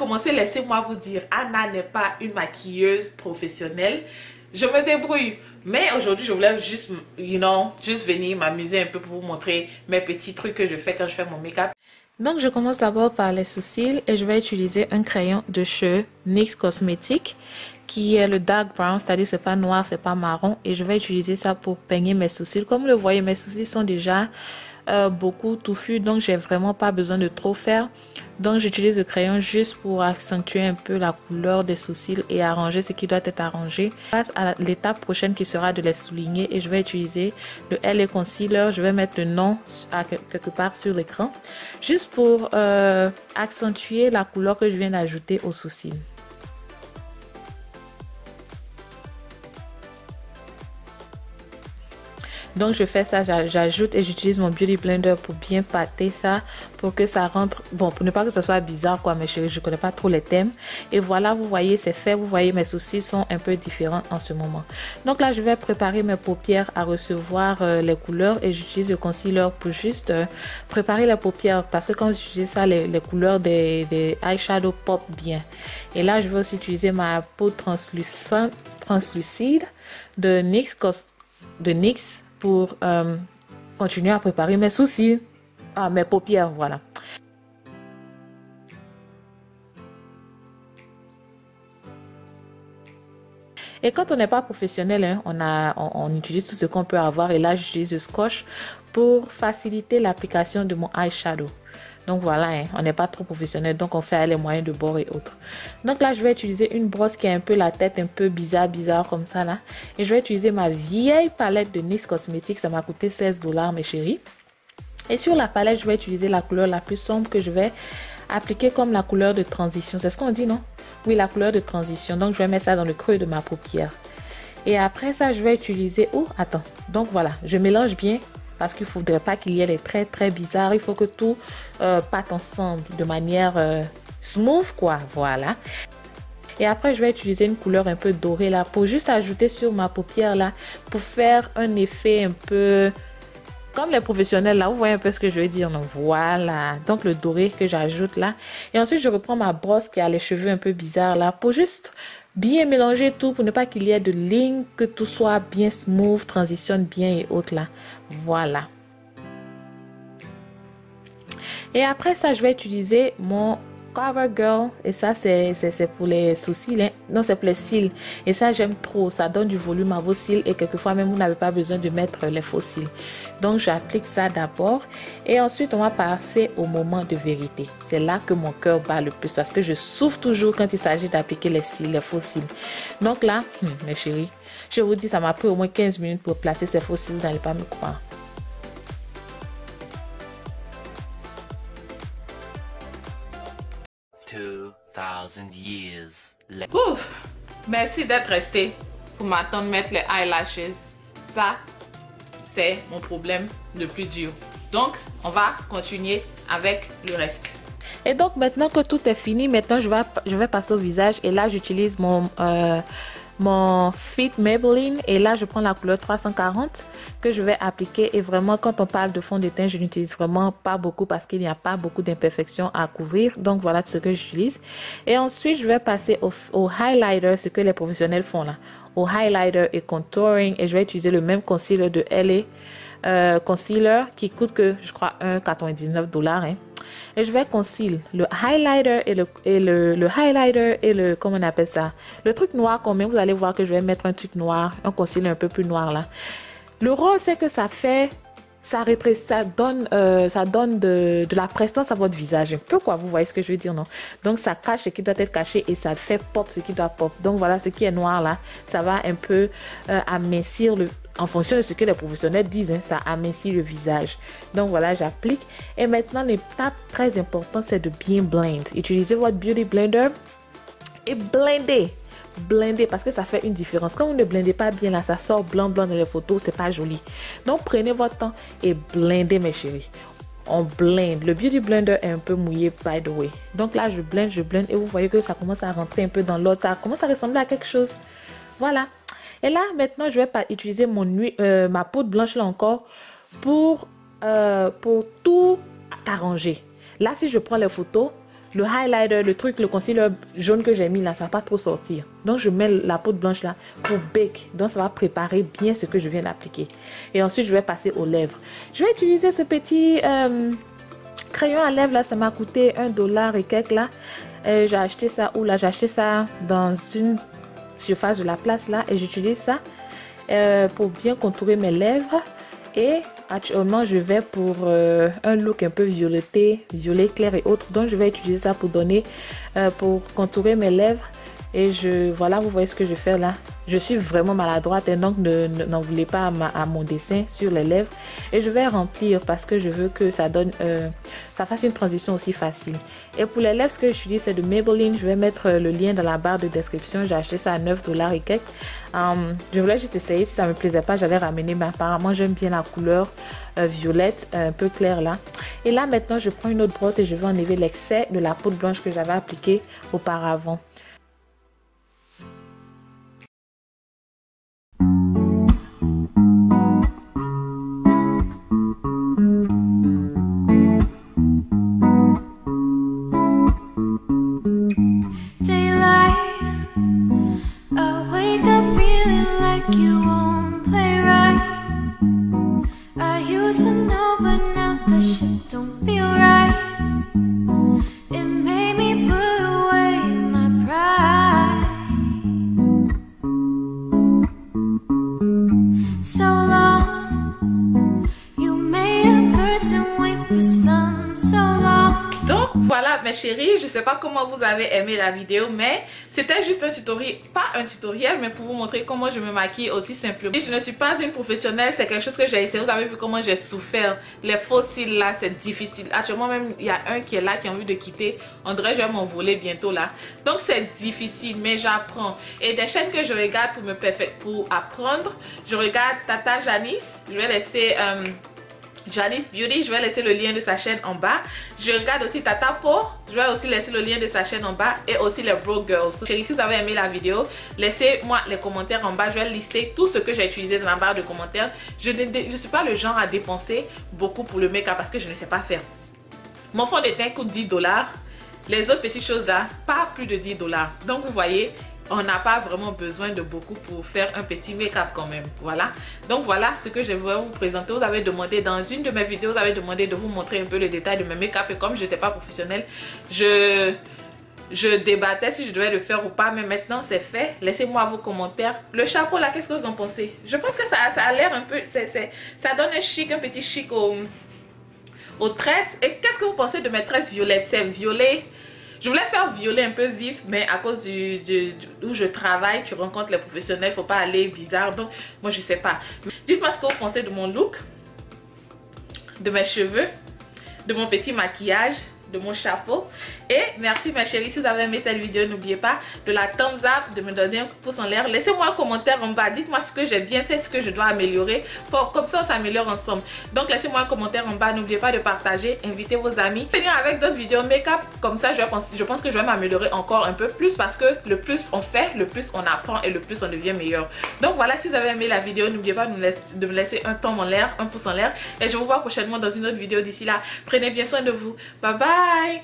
commencer, laissez-moi vous dire, Anna n'est pas une maquilleuse professionnelle. Je me débrouille. Mais aujourd'hui, je voulais juste, juste venir m'amuser un peu pour vous montrer mes petits trucs que je fais quand je fais mon make-up. Donc, je commence d'abord par les sourcils et je vais utiliser un crayon de chez NYX Cosmetics qui est le dark brown, c'est-à-dire c'est pas noir, c'est pas marron. Et je vais utiliser ça pour peigner mes sourcils. Comme vous le voyez, mes sourcils sont déjà beaucoup touffus, donc j'ai vraiment pas besoin de trop faire. Donc j'utilise le crayon juste pour accentuer un peu la couleur des sourcils et arranger ce qui doit être arrangé. Je passe à l'étape prochaine qui sera de les souligner et je vais utiliser le LA Concealer. Je vais mettre le nom quelque part sur l'écran juste pour accentuer la couleur que je viens d'ajouter aux sourcils. Donc je fais ça, j'ajoute et j'utilise mon Beauty Blender pour bien pâter ça, pour que ça rentre, bon, pour ne pas que ce soit bizarre quoi, mais je connais pas trop les thèmes. Et voilà, vous voyez, c'est fait, vous voyez mes sourcils sont un peu différents en ce moment. Donc là, je vais préparer mes paupières à recevoir les couleurs et j'utilise le concealer pour juste préparer les paupières parce que quand j'utilise ça, les couleurs des eyeshadow pop bien. Et là, je vais aussi utiliser ma peau translucide de NYX pour continuer à préparer mes sourcils, mes paupières, voilà. Et quand on n'est pas professionnel, hein, on utilise tout ce qu'on peut avoir. Et là, j'utilise le scotch pour faciliter l'application de mon eyeshadow. Donc voilà, hein, on n'est pas trop professionnel, donc on fait les moyens de bord et autres. Donc là, je vais utiliser une brosse qui a un peu la tête un peu bizarre comme ça là. Et je vais utiliser ma vieille palette de NYX Cosmetics, ça m'a coûté 16 $ mes chéris. Et sur la palette, je vais utiliser la couleur la plus sombre que je vais appliquer comme la couleur de transition. C'est ce qu'on dit, non? Oui, la couleur de transition. Donc je vais mettre ça dans le creux de ma paupière. Et après ça, je vais utiliser... Oh, attends. Donc voilà, je mélange bien. Parce qu'il ne faudrait pas qu'il y ait des traits très bizarres. Il faut que tout pâte ensemble de manière smooth, quoi. Voilà. Et après, je vais utiliser une couleur un peu dorée là pour juste ajouter sur ma paupière là. Pour faire un effet un peu... Comme les professionnels là, vous voyez un peu ce que je veux dire, non? Voilà. Donc le doré que j'ajoute là. Et ensuite, je reprends ma brosse qui a les cheveux un peu bizarres là pour juste... bien mélanger tout pour ne pas qu'il y ait de lignes, que tout soit bien smooth, transitionne bien et autres là. Voilà. Et après ça, je vais utiliser mon CoverGirl. Et ça, c'est pour les sourcils. Hein. Non, c'est pour les cils. Et ça, j'aime trop. Ça donne du volume à vos cils. Et quelquefois, même, vous n'avez pas besoin de mettre les faux cils. Donc, j'applique ça d'abord. Et ensuite, on va passer au moment de vérité. C'est là que mon cœur bat le plus. Parce que je souffre toujours quand il s'agit d'appliquer les cils, les faux cils. Donc là, mes chéris, je vous dis, ça m'a pris au moins 15 minutes pour placer ces faux cils. Vous n'allez pas me croire. Ouf, merci d'être resté pour m'attendre mettre les eyelashes. Ça, c'est mon problème le plus dur. Donc, on va continuer avec le reste. Et donc, maintenant que tout est fini, maintenant je vais passer au visage. Et là, j'utilise mon Fit Maybelline. Et là, je prends la couleur 340 que je vais appliquer. Et vraiment, quand on parle de fond de teint, je n'utilise vraiment pas beaucoup parce qu'il n'y a pas beaucoup d'imperfections à couvrir. Donc, voilà ce que j'utilise. Et ensuite, je vais passer au highlighter, ce que les professionnels font là. Au highlighter et contouring. Et je vais utiliser le même concealer de LA Concealer qui coûte que, je crois, 1,99 $. Hein. Et je vais concealer le highlighter et le highlighter et le, comment on appelle ça, le truc noir quand même. Vous allez voir que je vais mettre un truc noir, un concealer un peu plus noir là. Le rôle, c'est que ça fait, ça rétrécit, ça donne de la prestance à votre visage un peu quoi. Vous voyez ce que je veux dire, non? Donc ça cache ce qui doit être caché et ça fait pop ce qui doit pop. Donc voilà, ce qui est noir là, ça va un peu amincir en fonction de ce que les professionnels disent, hein, ça amincit le visage. Donc voilà, j'applique. Et maintenant, l'étape très importante, c'est de bien blend. Utilisez votre Beauty Blender et blender. Blender parce que ça fait une différence. Quand vous ne blendez pas bien là, ça sort blanc dans les photos, c'est pas joli. Donc prenez votre temps et blendez mes chéris. On blend. Le Beauty Blender est un peu mouillé by the way. Donc là, je blende et vous voyez que ça commence à rentrer un peu dans l'autre. Ça commence à ressembler à quelque chose. Voilà. Et là, maintenant, je vais utiliser ma poudre blanche là encore pour tout arranger. Là, si je prends les photos, le highlighter, le truc, le concealer jaune que j'ai mis là, ça va pas trop sortir. Donc je mets la poudre blanche là pour bake. Donc ça va préparer bien ce que je viens d'appliquer. Et ensuite je vais passer aux lèvres. Je vais utiliser ce petit crayon à lèvres là, ça m'a coûté $1 et quelques là. J'ai acheté ça où là? J'ai acheté ça dans une surface de la place là et j'utilise ça pour bien contourer mes lèvres. Et actuellement je vais pour un look un peu violeté, violet clair et autres. Donc je vais utiliser ça pour donner, pour contourer mes lèvres. Et voilà, vous voyez ce que je fais là. Je suis vraiment maladroite et donc n'en voulez pas à mon dessin sur les lèvres. Et je vais remplir parce que je veux que ça donne, ça fasse une transition aussi facile. Et pour les lèvres, ce que j'utilise c'est de Maybelline. Je vais mettre le lien dans la barre de description. J'ai acheté ça à $9 et quelques. Je voulais juste essayer. Si ça me plaisait pas, j'allais ramener. Mais apparemment, j'aime bien la couleur violette, un peu claire là. Et là, maintenant, je prends une autre brosse et je vais enlever l'excès de la poudre blanche que j'avais appliquée auparavant. Donc voilà mes chéris, je sais pas comment vous avez aimé la vidéo, mais c'était juste un tutoriel, pas un tutoriel, mais pour vous montrer comment je me maquille aussi simplement. Je ne suis pas une professionnelle, c'est quelque chose que j'ai essayé. Vous avez vu comment j'ai souffert. Les faux cils là, c'est difficile. Actuellement même, il y a un qui est là qui a envie de quitter. On dirait que je vais m'envoler bientôt là. Donc c'est difficile, mais j'apprends. Et des chaînes que je regarde pour apprendre, je regarde Tata Janice. Je vais laisser Janice Beauty, je vais laisser le lien de sa chaîne en bas. Je regarde aussi Tata Po, je vais aussi laisser le lien de sa chaîne en bas. Et aussi les Broke Girls. Chérie, si vous avez aimé la vidéo, laissez-moi les commentaires en bas. Je vais lister tout ce que j'ai utilisé dans la barre de commentaires. Je ne suis pas le genre à dépenser beaucoup pour le make-up parce que je ne sais pas faire. Mon fond de teint coûte $10. Les autres petites choses là, pas plus de $10. Donc vous voyez, on n'a pas vraiment besoin de beaucoup pour faire un petit make-up quand même. Voilà. Donc voilà ce que je vais vous présenter. Vous avez demandé dans une de mes vidéos, vous avez demandé de vous montrer un peu le détail de mes make-up. Et comme je n'étais pas professionnelle, je débattais si je devais le faire ou pas. Mais maintenant c'est fait. Laissez-moi vos commentaires. Le chapeau là, qu'est-ce que vous en pensez? Je pense que ça a l'air un peu... ça donne un chic, un petit chic aux tresses. Et qu'est-ce que vous pensez de mes tresses violettes? C'est violet. Je voulais faire violet un peu vif, mais à cause où je travaille, tu rencontres les professionnels, faut pas aller bizarre. Donc, moi, je sais pas. Dites-moi ce que vous pensez de mon look, de mes cheveux, de mon petit maquillage, de mon chapeau. Et merci ma chérie, si vous avez aimé cette vidéo, n'oubliez pas de la thumbs up, de me donner un pouce en l'air. Laissez-moi un commentaire en bas, dites-moi ce que j'ai bien fait, ce que je dois améliorer. Comme ça on s'améliore ensemble. Donc laissez-moi un commentaire en bas, n'oubliez pas de partager, invitez vos amis. Venir avec d'autres vidéos make-up, comme ça je pense que je vais m'améliorer encore un peu plus. Parce que le plus on fait, le plus on apprend et le plus on devient meilleur. Donc voilà, si vous avez aimé la vidéo, n'oubliez pas de me laisser un thumb en l'air, un pouce en l'air. Et je vous vois prochainement dans une autre vidéo. D'ici là, prenez bien soin de vous. Bye bye.